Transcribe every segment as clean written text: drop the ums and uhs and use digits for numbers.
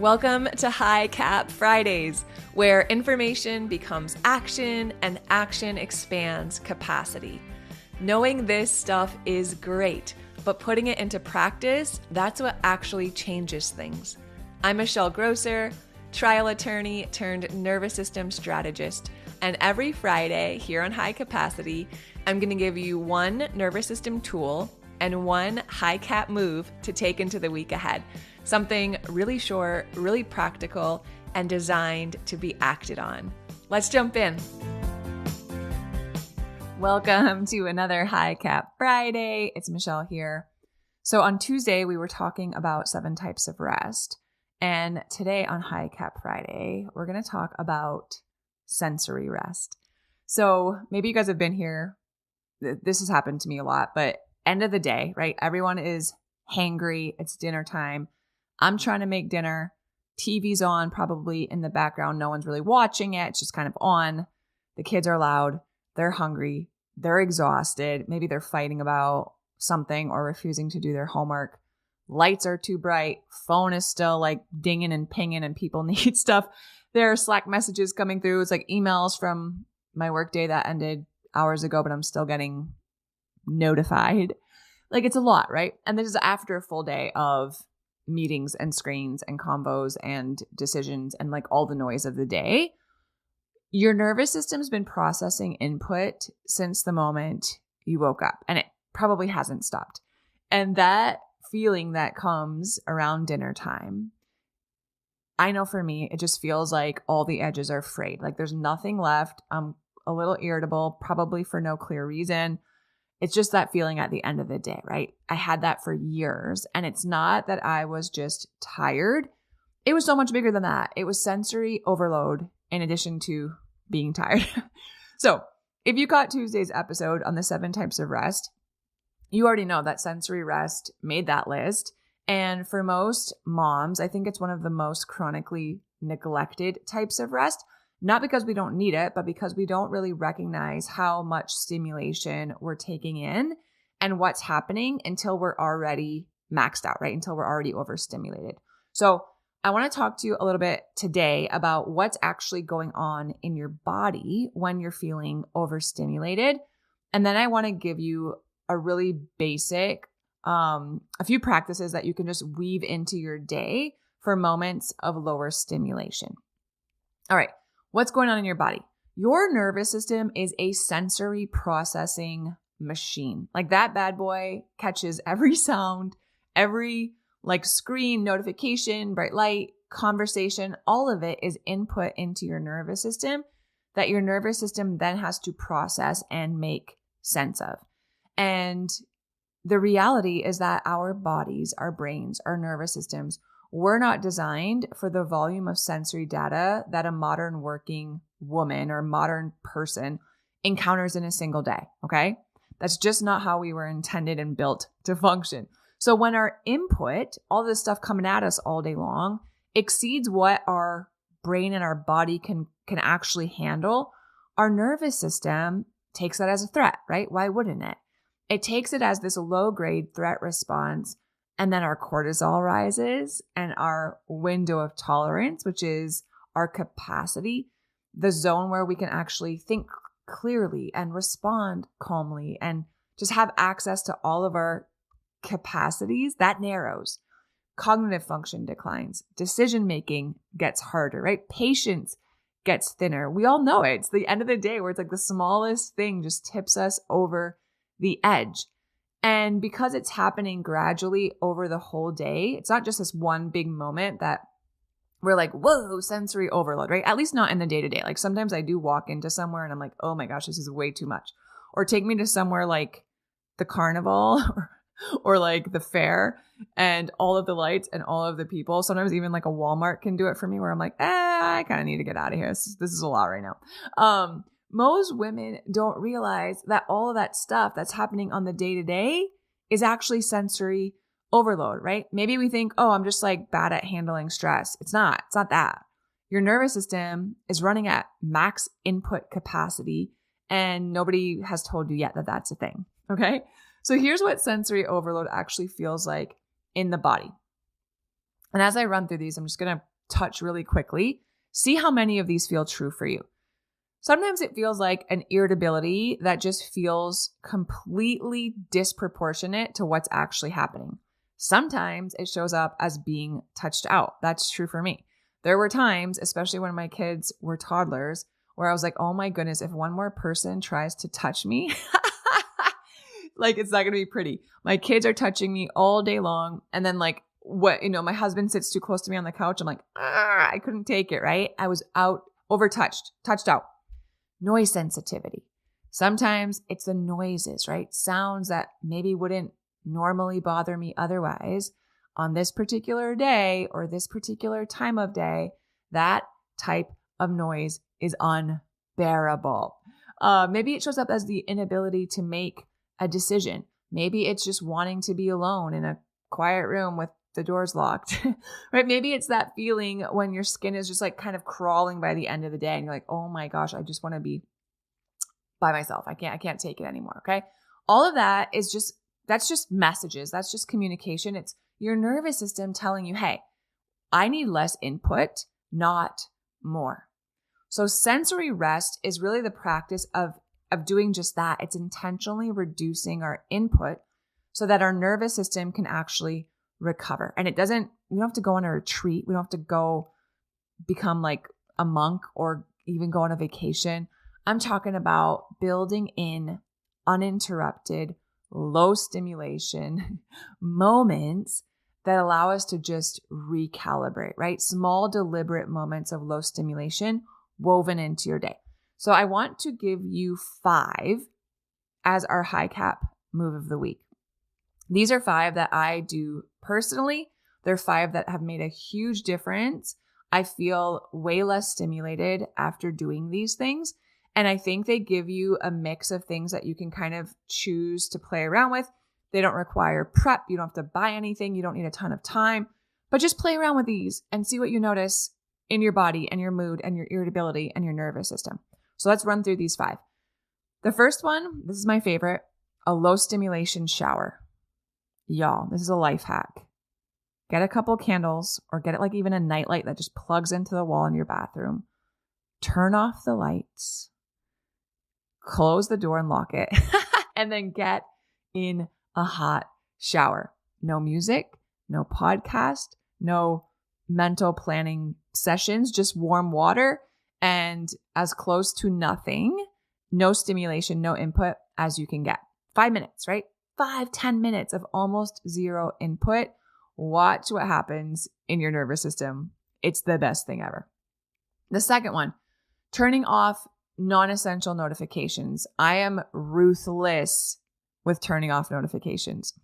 Welcome to High Cap Fridays, where information becomes action and action expands capacity. Knowing this stuff is great, but putting it into practice, that's what actually changes things. I'm Michelle Grosser, trial attorney turned nervous system strategist, and every Friday here on High Capacity, I'm going to give you one nervous system tool and one high cap move to take into the week ahead. Something really short, really practical, and designed to be acted on. Let's jump in. Welcome to another High Cap Friday. It's Michelle here. So on Tuesday, we were talking about 7 types of rest. And today on High Cap Friday, we're going to talk about sensory rest. So maybe you guys have been here. This has happened to me a lot, but end of the day, right? Everyone is hangry. It's dinner time. I'm trying to make dinner. TV's on probably in the background. No one's really watching it. It's just kind of on. The kids are loud. They're hungry. They're exhausted. Maybe they're fighting about something or refusing to do their homework. Lights are too bright. Phone is still like dinging and pinging and people need stuff. There are Slack messages coming through. It's like emails from my workday that ended hours ago, but I'm still getting notified. Like it's a lot, right? And this is after a full day of meetings and screens and combos and decisions and like all the noise of the day. Your nervous system's been processing input since the moment you woke up, and it probably hasn't stopped. And that feeling that comes around dinner time, I know for me, it just feels like all the edges are frayed. Like there's nothing left. I'm a little irritable, probably for no clear reason. It's just that feeling at the end of the day, right? I had that for years, and it's not that I was just tired. It was so much bigger than that. It was sensory overload in addition to being tired. So if you caught Tuesday's episode on the 7 types of rest, you already know that sensory rest made that list. And for most moms, I think it's one of the most chronically neglected types of rest. Not because we don't need it, but because we don't really recognize how much stimulation we're taking in and what's happening until we're already maxed out, right? Until we're already overstimulated. So I want to talk to you a little bit today about what's actually going on in your body when you're feeling overstimulated. And then I want to give you a really basic, a few practices that you can just weave into your day for moments of lower stimulation. All right. What's going on in your body? Your nervous system is a sensory processing machine. Like that bad boy catches every sound, every like screen, notification, bright light, conversation, all of it is input into your nervous system that your nervous system then has to process and make sense of. And the reality is that our bodies, our brains, our nervous systems, we're not designed for the volume of sensory data that a modern working woman or modern person encounters in a single day, okay? That's just not how we were intended and built to function. So when our input, all this stuff coming at us all day long, exceeds what our brain and our body can actually handle, our nervous system takes that as a threat, right? Why wouldn't it? It takes it as this low-grade threat response. And then our cortisol rises and our window of tolerance, which is our capacity, the zone where we can actually think clearly and respond calmly and just have access to all of our capacities, that narrows. Cognitive function declines. Decision-making gets harder, right? Patience gets thinner. We all know it. It's the end of the day where it's like the smallest thing just tips us over the edge. And because it's happening gradually over the whole day, it's not just this one big moment that we're like, whoa, sensory overload, right? At least not in the day-to-day. Like sometimes I do walk into somewhere and I'm like, oh my gosh, this is way too much. Or take me to somewhere like the carnival or like the fair and all of the lights and all of the people. Sometimes even like a Walmart can do it for me where I'm like, I kind of need to get out of here. This is a lot right now. Most women don't realize that all of that stuff that's happening on the day-to-day is actually sensory overload, right? Maybe we think, oh, I'm just like bad at handling stress. It's not that. Your nervous system is running at max input capacity and nobody has told you yet that that's a thing, okay? So here's what sensory overload actually feels like in the body. And as I run through these, I'm just going to touch really quickly. See how many of these feel true for you. Sometimes it feels like an irritability that just feels completely disproportionate to what's actually happening. Sometimes it shows up as being touched out. That's true for me. There were times, especially when my kids were toddlers, where I was like, oh my goodness, if one more person tries to touch me, like it's not going to be pretty. My kids are touching me all day long. And then like my husband sits too close to me on the couch. I'm like, I couldn't take it, right? I was touched out. Noise sensitivity. Sometimes it's the noises, right? Sounds that maybe wouldn't normally bother me otherwise. On this particular day or this particular time of day, that type of noise is unbearable. Maybe it shows up as the inability to make a decision. Maybe it's just wanting to be alone in a quiet room with the doors locked, right? Maybe it's that feeling when your skin is just like kind of crawling by the end of the day and you're like, oh my gosh, I just want to be by myself. I can't take it anymore. Okay. All of that is that's just messages. That's just communication. It's your nervous system telling you, hey, I need less input, not more. So sensory rest is really the practice of doing just that. It's intentionally reducing our input so that our nervous system can actually recover. And we don't have to go on a retreat. We don't have to go become like a monk or even go on a vacation. I'm talking about building in uninterrupted, low stimulation moments that allow us to just recalibrate, right? Small, deliberate moments of low stimulation woven into your day. So I want to give you 5 as our high cap move of the week. These are 5 that I do personally. They're 5 that have made a huge difference. I feel way less stimulated after doing these things. And I think they give you a mix of things that you can kind of choose to play around with. They don't require prep. You don't have to buy anything. You don't need a ton of time, but just play around with these and see what you notice in your body and your mood and your irritability and your nervous system. So let's run through these 5. The first one, this is my favorite, a low stimulation shower. Y'all, this is a life hack. Get a couple candles or get it like even a nightlight that just plugs into the wall in your bathroom. Turn off the lights, close the door and lock it, and then get in a hot shower. No music, no podcast, no mental planning sessions, just warm water and as close to nothing, no stimulation, no input as you can get. 5 minutes, right? 5-10 minutes of almost zero input. Watch what happens in your nervous system. It's the best thing ever. The second one, turning off non-essential notifications. I am ruthless with turning off notifications.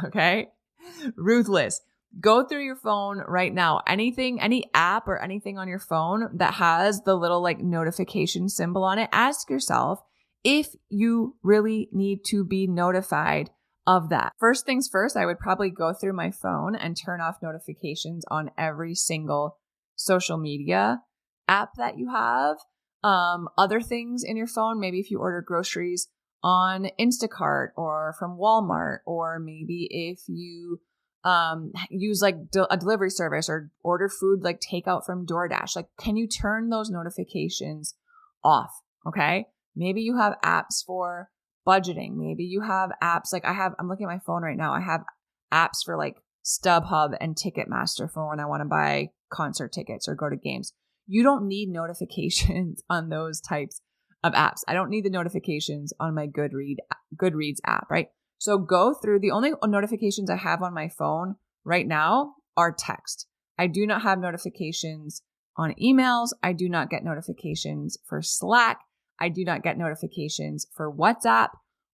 Okay? Ruthless. Go through your phone right now. Any app or anything on your phone that has the little like notification symbol on it, ask yourself if you really need to be notified of that. First things first, I would probably go through my phone and turn off notifications on every single social media app that you have. Other things in your phone, maybe if you order groceries on Instacart or from Walmart, or maybe if you use like a delivery service or order food like takeout from DoorDash, like can you turn those notifications off? Okay. Maybe you have apps for budgeting. Maybe you have apps like I'm looking at my phone right now. I have apps for like StubHub and Ticketmaster for when I want to buy concert tickets or go to games. You don't need notifications on those types of apps. I don't need the notifications on my Goodreads app, right? So go through. The only notifications I have on my phone right now are text. I do not have notifications on emails. I do not get notifications for Slack. I do not get notifications for WhatsApp.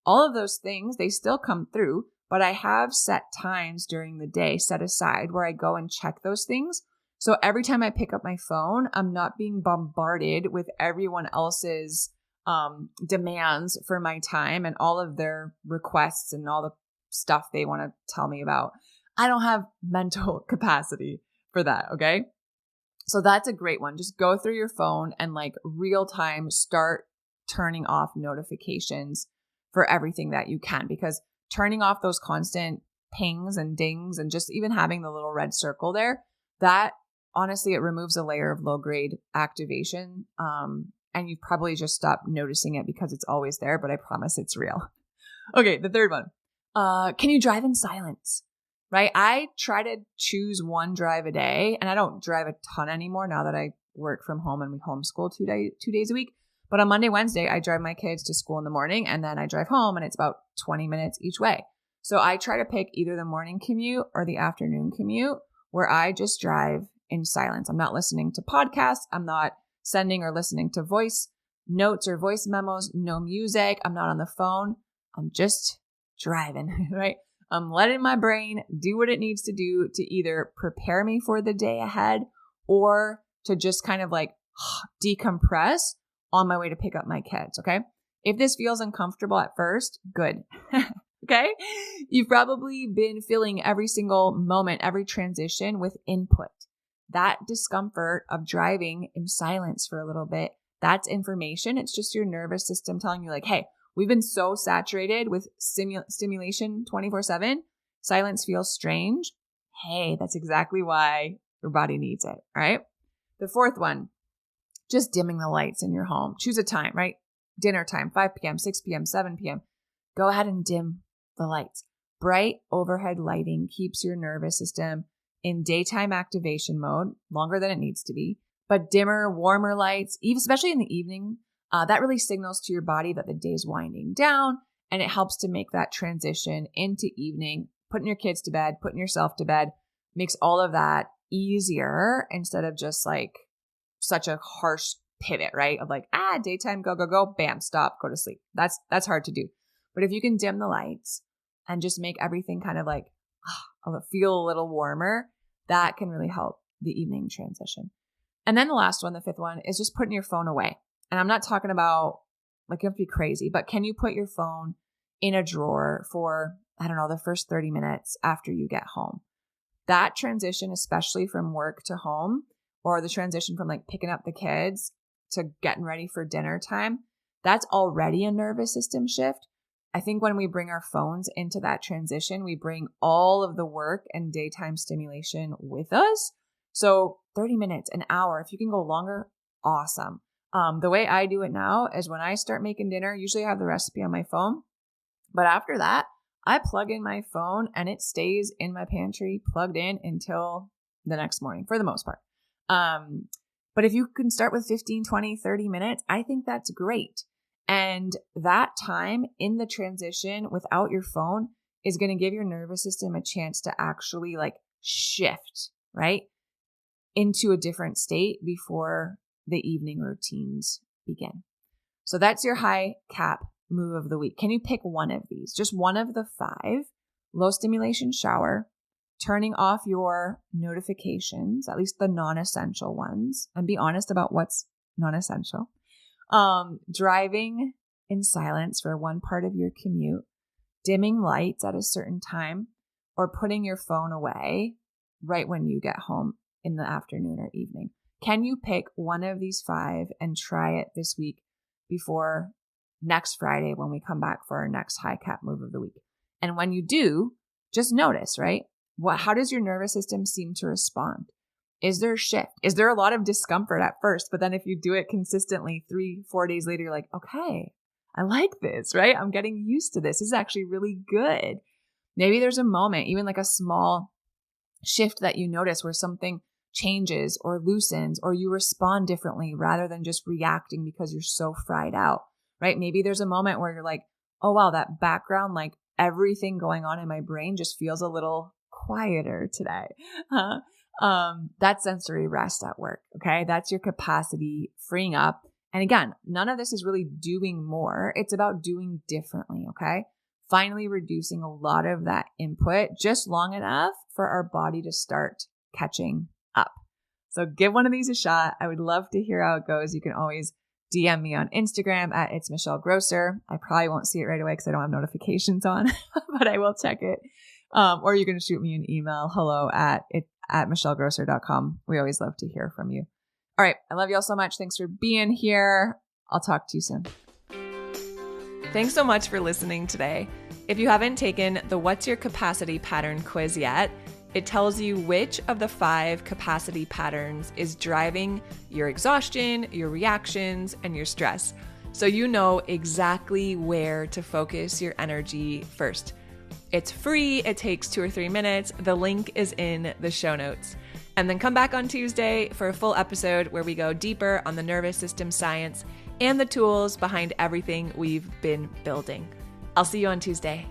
All of those things, they still come through, but I have set times during the day set aside where I go and check those things. So every time I pick up my phone, I'm not being bombarded with everyone else's demands for my time and all of their requests and all the stuff they want to tell me about. I don't have mental capacity for that. Okay. So that's a great one. Just go through your phone and like real time start turning off notifications for everything that you can, because turning off those constant pings and dings and just even having the little red circle there, that honestly, it removes a layer of low-grade activation. And you've probably just stopped noticing it because it's always there, but I promise it's real. Okay, the third one. Can you drive in silence? Right? I try to choose one drive a day, and I don't drive a ton anymore now that I work from home and we homeschool 2 days a week. But on Monday, Wednesday, I drive my kids to school in the morning, and then I drive home, and it's about 20 minutes each way. So I try to pick either the morning commute or the afternoon commute where I just drive in silence. I'm not listening to podcasts. I'm not sending or listening to voice notes or voice memos, no music. I'm not on the phone. I'm just driving, right? I'm letting my brain do what it needs to do to either prepare me for the day ahead or to just kind of like decompress on my way to pick up my kids. Okay. If this feels uncomfortable at first, good. Okay. You've probably been filling every single moment, every transition with input. That discomfort of driving in silence for a little bit, that's information. It's just your nervous system telling you like, hey, we've been so saturated with stimulation 24/7. Silence feels strange. Hey, that's exactly why your body needs it, right? The fourth one, just dimming the lights in your home. Choose a time, right? Dinner time, 5 p.m., 6 p.m., 7 p.m. Go ahead and dim the lights. Bright overhead lighting keeps your nervous system in daytime activation mode, longer than it needs to be, but dimmer, warmer lights, especially in the evening, that really signals to your body that the day is winding down, and it helps to make that transition into evening, putting your kids to bed, putting yourself to bed, makes all of that easier instead of just like such a harsh pivot, right? Of like, daytime, go, go, go, bam, stop, go to sleep. That's hard to do. But if you can dim the lights and just make everything kind of like feel a little warmer, that can really help the evening transition. And then the last one, the fifth one, is just putting your phone away. And I'm not talking about like you have to be crazy, but can you put your phone in a drawer for, I don't know, the first 30 minutes after you get home? That transition, especially from work to home, or the transition from like picking up the kids to getting ready for dinner time, that's already a nervous system shift. I think when we bring our phones into that transition, we bring all of the work and daytime stimulation with us. So 30 minutes, an hour, if you can go longer, awesome. The way I do it now is when I start making dinner, usually I have the recipe on my phone, but after that, I plug in my phone and it stays in my pantry plugged in until the next morning for the most part. But if you can start with 15, 20, 30 minutes, I think that's great. And that time in the transition without your phone is going to give your nervous system a chance to actually like shift, right, into a different state before the evening routines begin. So that's your high cap move of the week. Can you pick one of these? Just one of the 5. Low stimulation shower, turning off your notifications, at least the non-essential ones, and be honest about what's non-essential. Driving in silence for one part of your commute, dimming lights at a certain time, or putting your phone away right when you get home in the afternoon or evening. Can you pick one of these 5 and try it this week before next Friday when we come back for our next high cap move of the week? And when you do, just notice, right? How does your nervous system seem to respond? Is there a shift? Is there a lot of discomfort at first? But then if you do it consistently 3-4 days later, you're like, okay, I like this, right? I'm getting used to this. This is actually really good. Maybe there's a moment, even like a small shift that you notice where something changes or loosens or you respond differently rather than just reacting because you're so fried out, right? Maybe there's a moment where you're like, oh, wow, that background, like everything going on in my brain just feels a little quieter today. That's sensory rest at work. Okay. That's your capacity freeing up. And again, none of this is really doing more. It's about doing differently. Okay. Finally reducing a lot of that input just long enough for our body to start catching up. So give one of these a shot. I would love to hear how it goes. You can always DM me on Instagram at It's Michelle Grosser. I probably won't see it right away because I don't have notifications on, but I will check it. Or you can shoot me an email, hello@michellegrosser.com. We always love to hear from you. All right. I love you all so much. Thanks for being here. I'll talk to you soon. Thanks so much for listening today. If you haven't taken the What's Your Capacity Pattern quiz yet, It tells you which of the 5 capacity patterns is driving your exhaustion, your reactions, and your stress. So you know exactly where to focus your energy first. It's free. It takes 2 or 3 minutes. The link is in the show notes. And then come back on Tuesday for a full episode where we go deeper on the nervous system science and the tools behind everything we've been building. I'll see you on Tuesday.